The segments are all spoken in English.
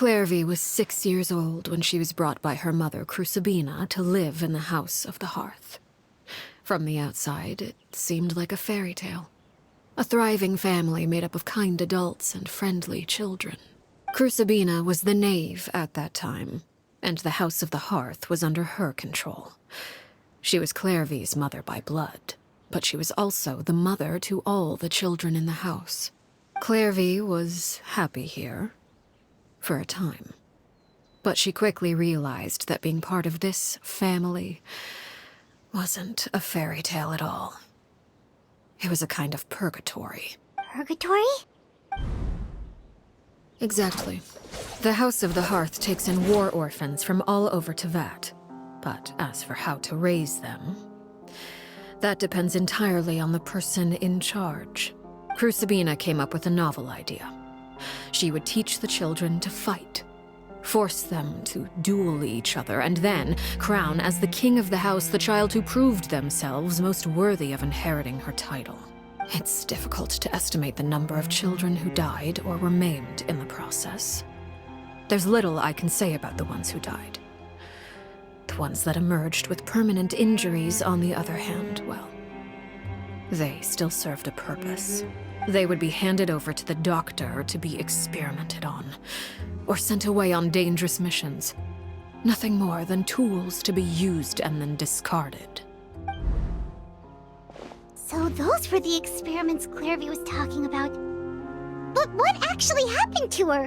Clervie was 6 years old when she was brought by her mother, Crucibina, to live in the House of the Hearth. From the outside, it seemed like a fairy tale. A thriving family made up of kind adults and friendly children. Crucibina was the Knave at that time, and the House of the Hearth was under her control. She was Clervie's mother by blood, but she was also the mother to all the children in the house. Clervie was happy here, for a time. But she quickly realized that being part of this family wasn't a fairy tale at all. It was a kind of purgatory. Purgatory? Exactly. The House of the Hearth takes in war orphans from all over Teyvat. But as for how to raise them, that depends entirely on the person in charge. Crucibina came up with a novel idea. She would teach the children to fight, force them to duel each other, and then crown as the king of the house the child who proved themselves most worthy of inheriting her title. It's difficult to estimate the number of children who died or were maimed in the process. There's little I can say about the ones who died. The ones that emerged with permanent injuries, on the other hand, well, they still served a purpose. They would be handed over to the doctor to be experimented on, or sent away on dangerous missions. Nothing more than tools to be used and then discarded. So those were the experiments Clervie was talking about. But what actually happened to her?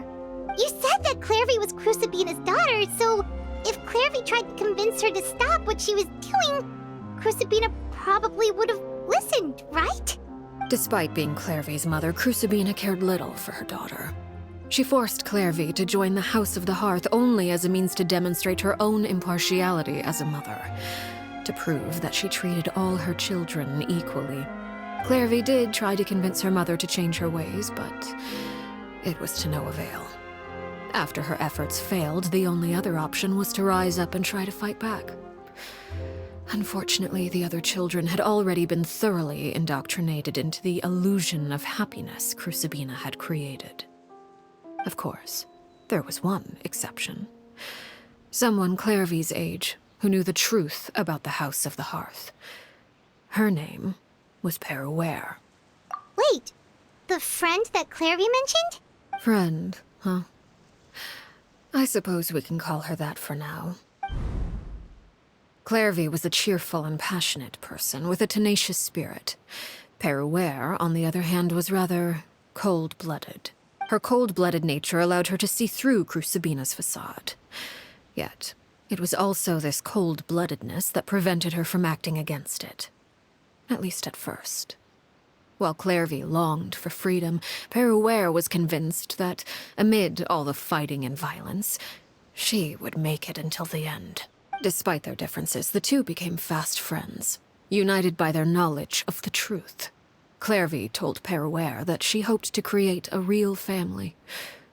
You said that Clervie was Crucibina's daughter, so if Clervie tried to convince her to stop what she was doing, Crucibina probably would have listened, right? Despite being Clervie's mother, Crucibina cared little for her daughter. She forced Clervie to join the House of the Hearth only as a means to demonstrate her own impartiality as a mother, to prove that she treated all her children equally. Clervie did try to convince her mother to change her ways, but it was to no avail. After her efforts failed, the only other option was to rise up and try to fight back. Unfortunately, the other children had already been thoroughly indoctrinated into the illusion of happiness Crucibina had created. Of course, there was one exception. Someone Clervie's age who knew the truth about the House of the Hearth. Her name was Perouere. Wait, the friend that Clervie mentioned? Friend, huh? I suppose we can call her that for now. Clervie was a cheerful and passionate person with a tenacious spirit. Perouere, on the other hand, was rather cold-blooded. Her cold-blooded nature allowed her to see through Crucibina's facade. Yet, it was also this cold-bloodedness that prevented her from acting against it. At least at first. While Clervie longed for freedom, Perouere was convinced that, amid all the fighting and violence, she would make it until the end. Despite their differences, the two became fast friends, united by their knowledge of the truth. Clervie told Perouere that she hoped to create a real family,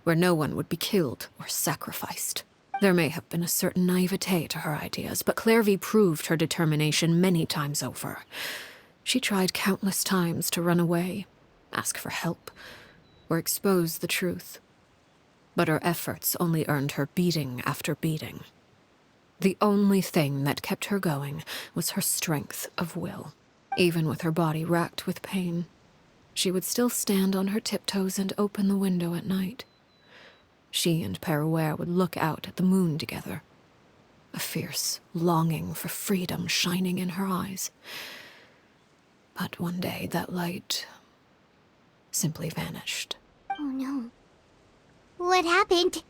where no one would be killed or sacrificed. There may have been a certain naivete to her ideas, but Clervie proved her determination many times over. She tried countless times to run away, ask for help, or expose the truth. But her efforts only earned her beating after beating. The only thing that kept her going was her strength of will. Even with her body racked with pain, she would still stand on her tiptoes and open the window at night. She and Perouere would look out at the moon together, a fierce longing for freedom shining in her eyes. But one day that light simply vanished. Oh no. What happened?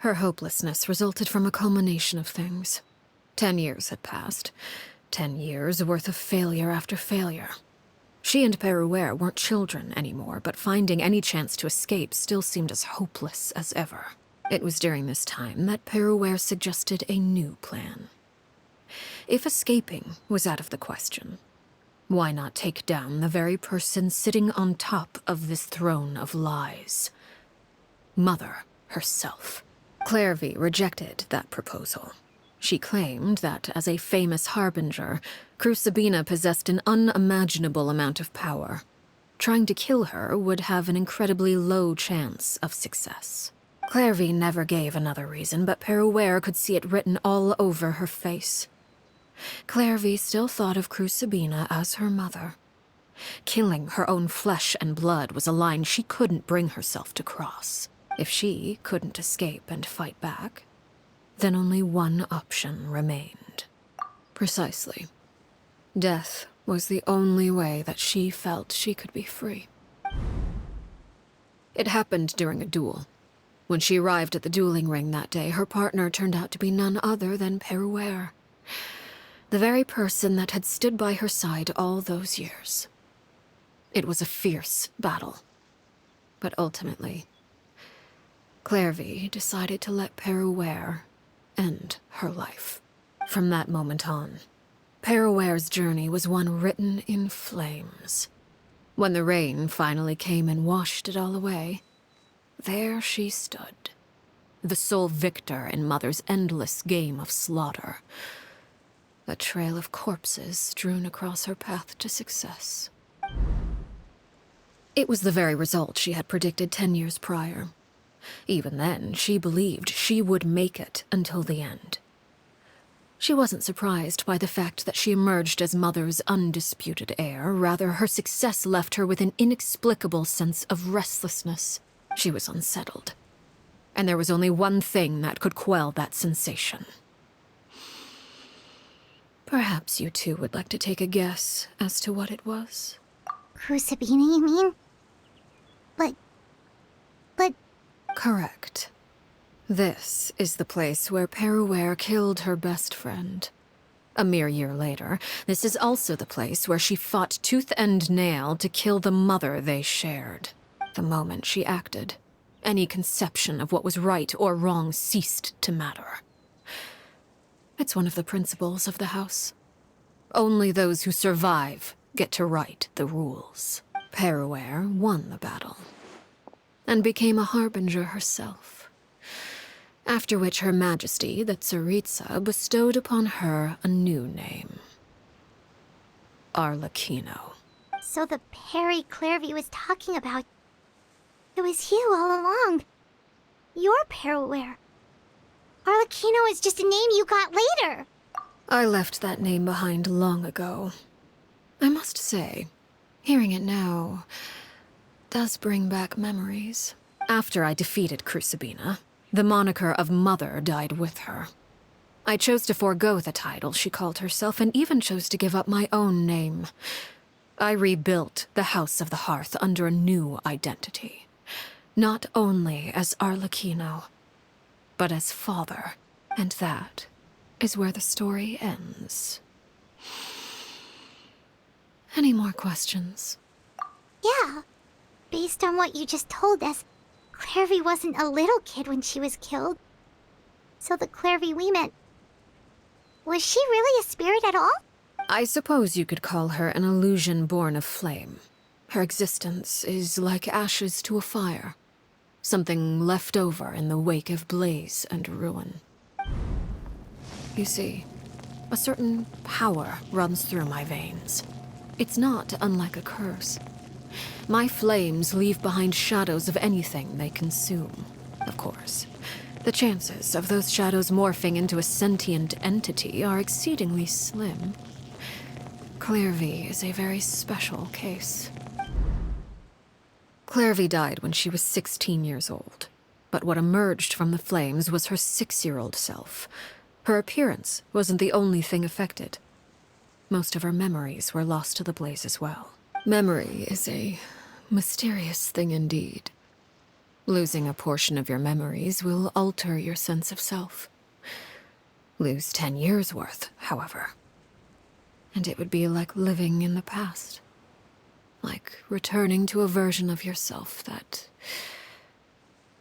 Her hopelessness resulted from a culmination of things. 10 years had passed. 10 years worth of failure after failure. She and Perouere weren't children anymore, but finding any chance to escape still seemed as hopeless as ever. It was during this time that Perouere suggested a new plan. If escaping was out of the question, why not take down the very person sitting on top of this throne of lies? Mother herself. Clervie rejected that proposal. She claimed that, as a famous harbinger, Crucibina possessed an unimaginable amount of power. trying to kill her would have an incredibly low chance of success. Clervie never gave another reason, but Peruere could see it written all over her face. Clervie still thought of Crucibina as her mother. Killing her own flesh and blood was a line she couldn't bring herself to cross. If she couldn't escape and fight back, then only one option remained. Precisely. Death was the only way that she felt she could be free. It happened during a duel. When she arrived at the dueling ring that day, her partner turned out to be none other than Peruere, the very person that had stood by her side all those years. It was a fierce battle, but ultimately, Clervie decided to let Peruere end her life. From that moment on, Peruere's journey was one written in flames. When the rain finally came and washed it all away, there she stood, the sole victor in Mother's endless game of slaughter, a trail of corpses strewn across her path to success. It was the very result she had predicted 10 years prior. Even then, she believed she would make it until the end. She wasn't surprised by the fact that she emerged as Mother's undisputed heir. Rather, her success left her with an inexplicable sense of restlessness. She was unsettled. And there was only one thing that could quell that sensation. Perhaps you two would like to take a guess as to what it was? Crucibina, you mean? But... Correct. This is the place where Peruere killed her best friend. A mere year later, this is also the place where she fought tooth and nail to kill the mother they shared. The moment she acted, any conception of what was right or wrong ceased to matter. It's one of the principles of the house. Only those who survive get to write the rules. Peruere won the battle, and became a harbinger herself. After which Her Majesty, the Tsaritsa, bestowed upon her a new name. Arlecchino. So the Perry Clervie was talking about... It was you all along. You're Peruere. Arlecchino is just a name you got later. I left that name behind long ago. I must say, hearing it now does bring back memories. After I defeated Crucibina, the moniker of Mother died with her. I chose to forego the title she called herself, and even chose to give up my own name. I rebuilt the House of the Hearth under a new identity. Not only as Arlecchino, but as father. And that is where the story ends. Any more questions? Yeah. Based on what you just told us, Clervie wasn't a little kid when she was killed. So the Clervie we met... Was she really a spirit at all? I suppose you could call her an illusion born of flame. Her existence is like ashes to a fire. Something left over in the wake of blaze and ruin. You see, a certain power runs through my veins. It's not unlike a curse. My flames leave behind shadows of anything they consume. Of course, the chances of those shadows morphing into a sentient entity are exceedingly slim. Clervie is a very special case. Clervie died when she was 16 years old, but what emerged from the flames was her 6-year-old self. Her appearance wasn't the only thing affected. Most of her memories were lost to the blaze as well. Memory is a mysterious thing indeed. Losing a portion of your memories will alter your sense of self. Lose 10 years' worth, however, and it would be like living in the past. Like returning to a version of yourself that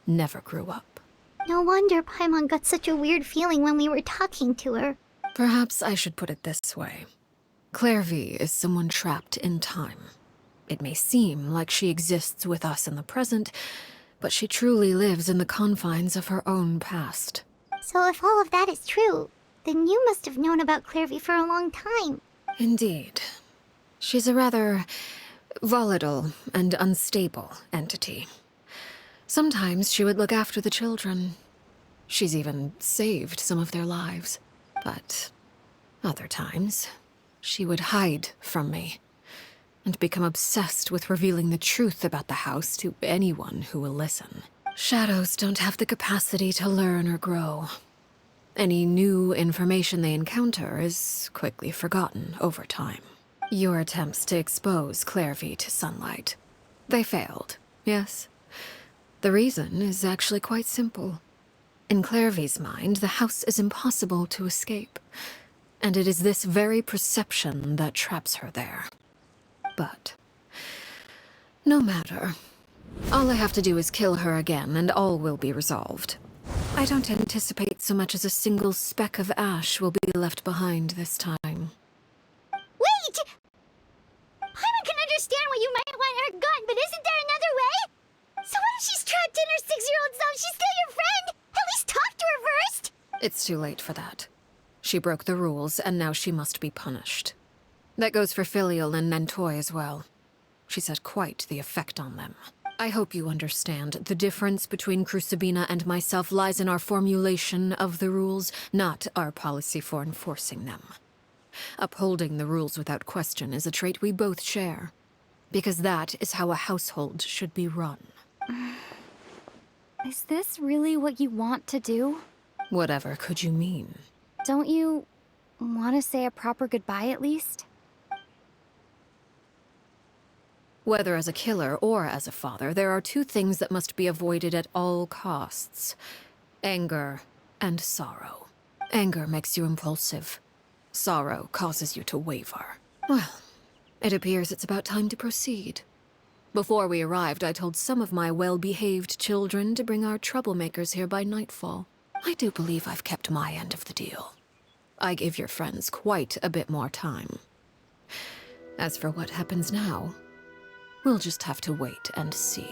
never grew up. No wonder Paimon got such a weird feeling when we were talking to her. Perhaps I should put it this way. Clervie is someone trapped in time. It may seem like she exists with us in the present, but she truly lives in the confines of her own past. So if all of that is true, then you must have known about Clervie for a long time. Indeed. She's a rather Volatile and unstable entity. Sometimes she would look after the children. She's even saved some of their lives. But other times, she would hide from me and become obsessed with revealing the truth about the house to anyone who will listen. Shadows don't have the capacity to learn or grow. Any new information they encounter is quickly forgotten over time. Your attempts to expose Clervie to sunlight. They failed, yes. The reason is actually quite simple. In Clervie's mind, the house is impossible to escape, and it is this very perception that traps her there. But no matter. All I have to do is kill her again, and all will be resolved. I don't anticipate so much as a single speck of ash will be left behind this time. Wait! Paimon can understand why you might want her gone, but isn't there another way? So what if she's trapped in her 6-year-old self? She's still your friend! At least talk to her first! It's too late for that. She broke the rules, and now she must be punished. That goes for Filial and Nentoy as well. She's had quite the effect on them. I hope you understand. The difference between Crucibina and myself lies in our formulation of the rules, not our policy for enforcing them. Upholding the rules without question is a trait we both share, because that is how a household should be run. Is this really what you want to do? Whatever could you mean? Don't you want to say a proper goodbye at least? Whether as a killer or as a father, there are two things that must be avoided at all costs. Anger and sorrow. Anger makes you impulsive. Sorrow causes you to waver. Well, it appears it's about time to proceed. Before we arrived, I told some of my well-behaved children to bring our troublemakers here by nightfall. I do believe I've kept my end of the deal. I gave your friends quite a bit more time. As for what happens now, we'll just have to wait and see.